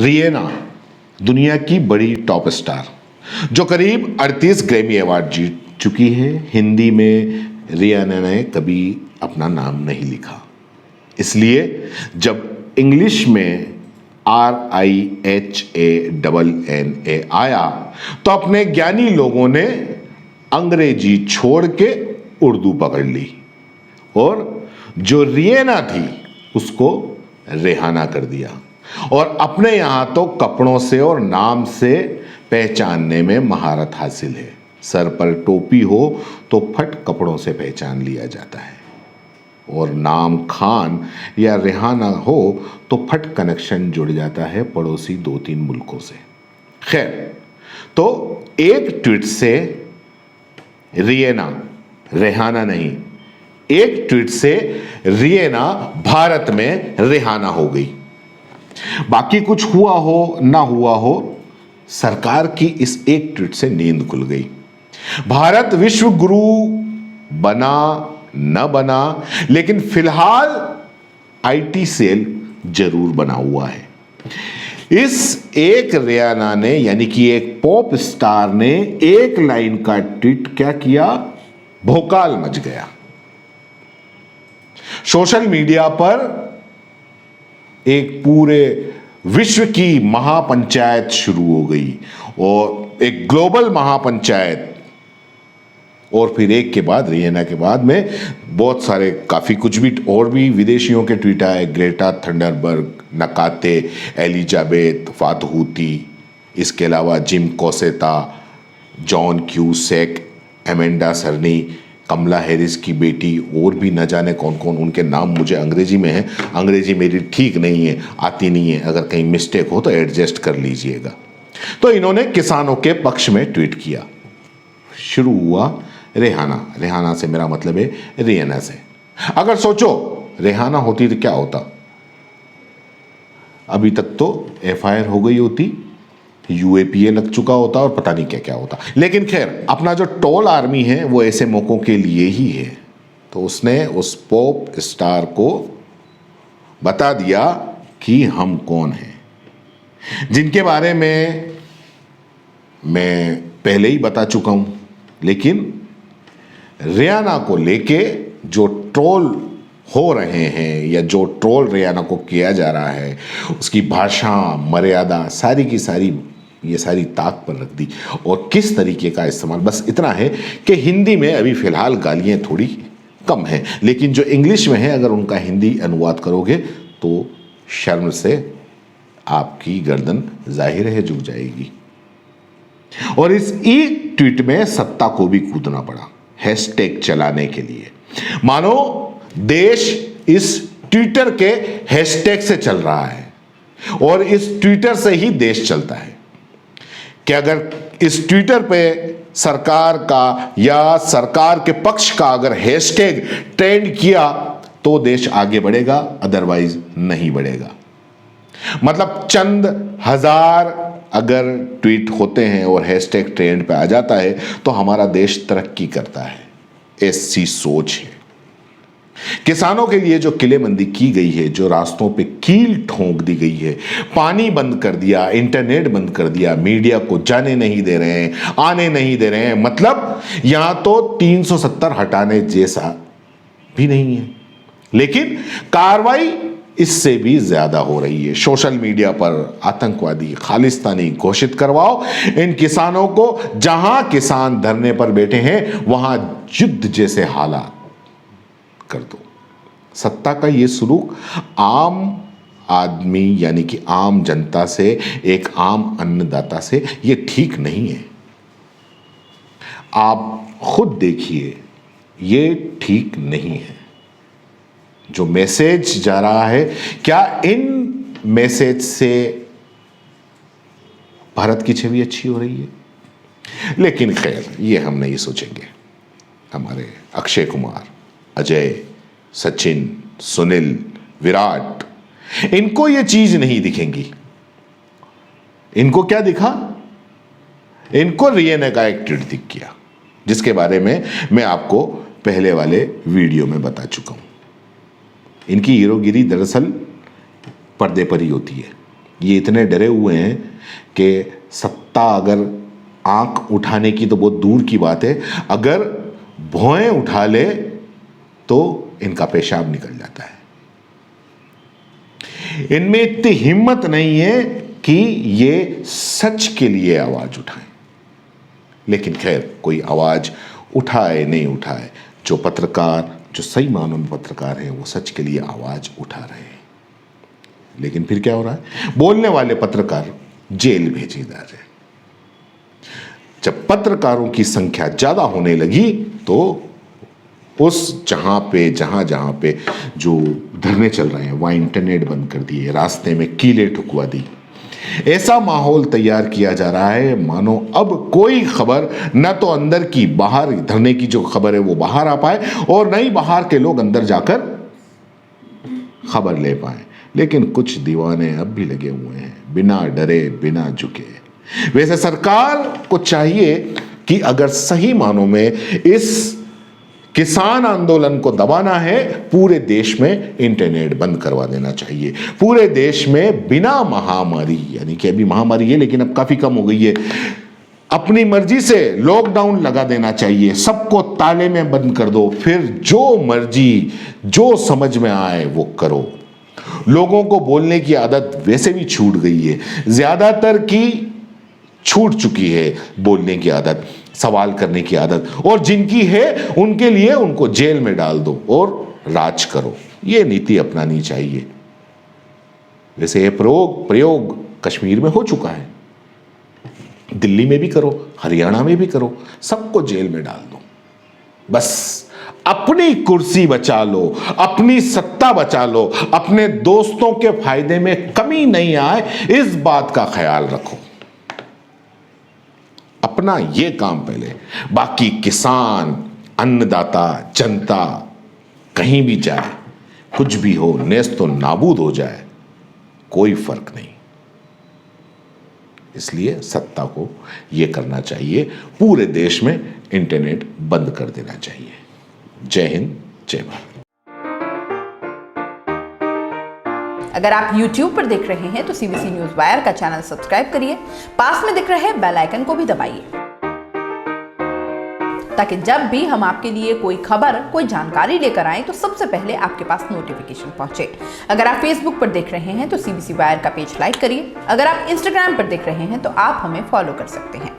रियना दुनिया की बड़ी टॉप स्टार जो करीब 38 ग्रैमी अवार्ड जीत चुकी है। हिंदी में रियाना ने कभी अपना नाम नहीं लिखा, इसलिए जब इंग्लिश में RIHANNA आया तो अपने ज्ञानी लोगों ने अंग्रेजी छोड़ के उर्दू पकड़ ली और जो रियना थी उसको रेहाना कर दिया और अपने यहां तो कपड़ों से और नाम से पहचानने में महारत हासिल है। सर पर टोपी हो तो फट कपड़ों से पहचान लिया जाता है और नाम खान या रेहाना हो तो फट कनेक्शन जुड़ जाता है पड़ोसी 2-3 मुल्कों से। खैर, तो एक ट्वीट से रियना, रेहाना नहीं, एक ट्वीट से रियना भारत में रेहाना हो गई। बाकी कुछ हुआ हो ना हुआ हो, सरकार की इस एक ट्वीट से नींद खुल गई। भारत विश्व गुरु बना न बना, लेकिन फिलहाल IT सेल जरूर बना हुआ है। इस एक रियाना ने, यानी कि एक पॉप स्टार ने एक लाइन का ट्वीट क्या किया, भोकाल मच गया। सोशल मीडिया पर एक पूरे विश्व की महापंचायत शुरू हो गई और एक ग्लोबल महापंचायत, और फिर एक के बाद रियना के बाद में बहुत सारे काफ़ी कुछ भी और भी विदेशियों के ट्वीट आए। ग्रेटा थंडरबर्ग, नकाते, एलिजाबेथ फातहूती, इसके अलावा जिम कोसेता, जॉन क्यूसेक, एमेंडा सरनी, कमला हैरिस की बेटी, और भी न जाने कौन कौन। उनके नाम मुझे अंग्रेजी में है, अंग्रेजी मेरी ठीक नहीं है, आती नहीं है, अगर कहीं मिस्टेक हो तो एडजस्ट कर लीजिएगा। तो इन्होंने किसानों के पक्ष में ट्वीट किया। शुरू हुआ रेहाना, रेहाना से मेरा मतलब है रियना से। अगर सोचो रेहाना होती तो क्या होता, अभी तक तो FIR हो गई होती, UAPA लग चुका होता और पता नहीं क्या क्या होता। लेकिन खैर, अपना जो टॉल आर्मी है वो ऐसे मौकों के लिए ही है। तो उसने उस पॉप स्टार को बता दिया कि हम कौन हैं, जिनके बारे में मैं पहले ही बता चुका हूं। लेकिन रियाना को लेके जो ट्रोल हो रहे हैं या जो ट्रोल रियाना को किया जा रहा है, उसकी भाषा, मर्यादा, सारी की सारी ये सारी ताक पर रख दी। और किस तरीके का इस्तेमाल, बस इतना है कि हिंदी में अभी फ़िलहाल गालियाँ थोड़ी कम हैं, लेकिन जो इंग्लिश में है अगर उनका हिंदी अनुवाद करोगे तो शर्म से आपकी गर्दन जाहिर है झुक जाएगी। और इस एक ट्वीट में सत्ता को भी कूदना पड़ा हैशटैग चलाने के लिए। मानो देश इस ट्विटर के हैशटैग से चल रहा है और इस ट्विटर से ही देश चलता है कि अगर इस ट्विटर पे सरकार का या सरकार के पक्ष का अगर हैशटैग ट्रेंड किया तो देश आगे बढ़ेगा, अदरवाइज नहीं बढ़ेगा। मतलब चंद हजार अगर ट्वीट होते हैं और हैशटैग ट्रेंड पे आ जाता है तो हमारा देश तरक्की करता है, ऐसी सोच है। किसानों के लिए जो किलेबंदी की गई है, जो रास्तों पे कील ठोंक दी गई है, पानी बंद कर दिया, इंटरनेट बंद कर दिया, मीडिया को जाने नहीं दे रहे हैं, आने नहीं दे रहे हैं, मतलब यहां तो 370 हटाने जैसा भी नहीं है। लेकिन कार्रवाई इससे भी ज्यादा हो रही है। सोशल मीडिया पर आतंकवादी, खालिस्तानी घोषित करवाओ इन किसानों को। जहां किसान धरने पर बैठे हैं वहां युद्ध जैसे हालात कर दो। सत्ता का ये सलूक आम आदमी यानी कि आम जनता से, एक आम अन्नदाता से ये ठीक नहीं है। आप खुद देखिए, ये ठीक नहीं है। जो मैसेज जा रहा है, क्या इन मैसेज से भारत की छवि अच्छी हो रही है? लेकिन खैर, ये हम नहीं सोचेंगे। हमारे अक्षय कुमार, अजय, सचिन, सुनील, विराट, इनको ये चीज नहीं दिखेंगी। इनको क्या दिखा? इनको रियना का एक ट्वीट दिख गया, जिसके बारे में मैं आपको पहले वाले वीडियो में बता चुका हूं। इनकी हीरोगिरी दरअसल पर्दे पर ही होती है। ये इतने डरे हुए हैं कि सत्ता अगर आंख उठाने की तो बहुत दूर की बात है, अगर भौएं उठा ले तो इनका पेशाब निकल जाता है। इनमें इतनी हिम्मत नहीं है कि ये सच के लिए आवाज उठाएं। लेकिन खैर, कोई आवाज उठाए नहीं उठाए, जो पत्रकार, जो सही मानों में पत्रकार हैं, वो सच के लिए आवाज उठा रहे हैं। लेकिन फिर क्या हो रहा है? बोलने वाले पत्रकार जेल भेजे जा रहे हैं। जब पत्रकारों की संख्या ज्यादा होने लगी तो उस जहां पे जो धरने चल रहे हैं, वहां इंटरनेट बंद कर दिए, रास्ते में कीलें ठुकवा दी। ऐसा माहौल तैयार किया जा रहा है मानो अब कोई खबर न तो अंदर की, बाहर धरने की जो खबर है वो बाहर आ पाए, और न ही बाहर के लोग अंदर जाकर खबर ले पाए। लेकिन कुछ दीवाने अब भी लगे हुए हैं, बिना डरे, बिना झुके। वैसे सरकार को चाहिए कि अगर सही मानों में इस किसान आंदोलन को दबाना है, पूरे देश में इंटरनेट बंद करवा देना चाहिए। पूरे देश में बिना महामारी, यानी कि अभी महामारी है लेकिन अब काफी कम हो गई है, अपनी मर्जी से लॉकडाउन लगा देना चाहिए। सबको ताले में बंद कर दो, फिर जो मर्जी, जो समझ में आए वो करो। लोगों को बोलने की आदत वैसे भी छूट गई है, ज्यादातर की छूट चुकी है बोलने की आदत, सवाल करने की आदत, और जिनकी है उनके लिए उनको जेल में डाल दो और राज करो। ये नीति अपनानी चाहिए। वैसे ये प्रयोग कश्मीर में हो चुका है, दिल्ली में भी करो, हरियाणा में भी करो, सबको जेल में डाल दो। बस अपनी कुर्सी बचा लो, अपनी सत्ता बचा लो, अपने दोस्तों के फायदे में कमी नहीं आए, इस बात का ख्याल रखो। अपना ये काम पहले, बाकी किसान, अन्नदाता, जनता कहीं भी जाए, कुछ भी हो, नेस्त तो नाबूद हो जाए, कोई फर्क नहीं। इसलिए सत्ता को यह करना चाहिए, पूरे देश में इंटरनेट बंद कर देना चाहिए। जय हिंद, जय भारत। अगर आप YouTube पर देख रहे हैं तो CBC न्यूज वायर का चैनल सब्सक्राइब करिए, पास में दिख रहे बेल आइकन को भी दबाइए, ताकि जब भी हम आपके लिए कोई खबर, कोई जानकारी लेकर आए तो सबसे पहले आपके पास नोटिफिकेशन पहुंचे। अगर आप Facebook पर देख रहे हैं तो CBC वायर का पेज लाइक करिए। अगर आप Instagram पर देख रहे हैं तो आप हमें फॉलो कर सकते हैं।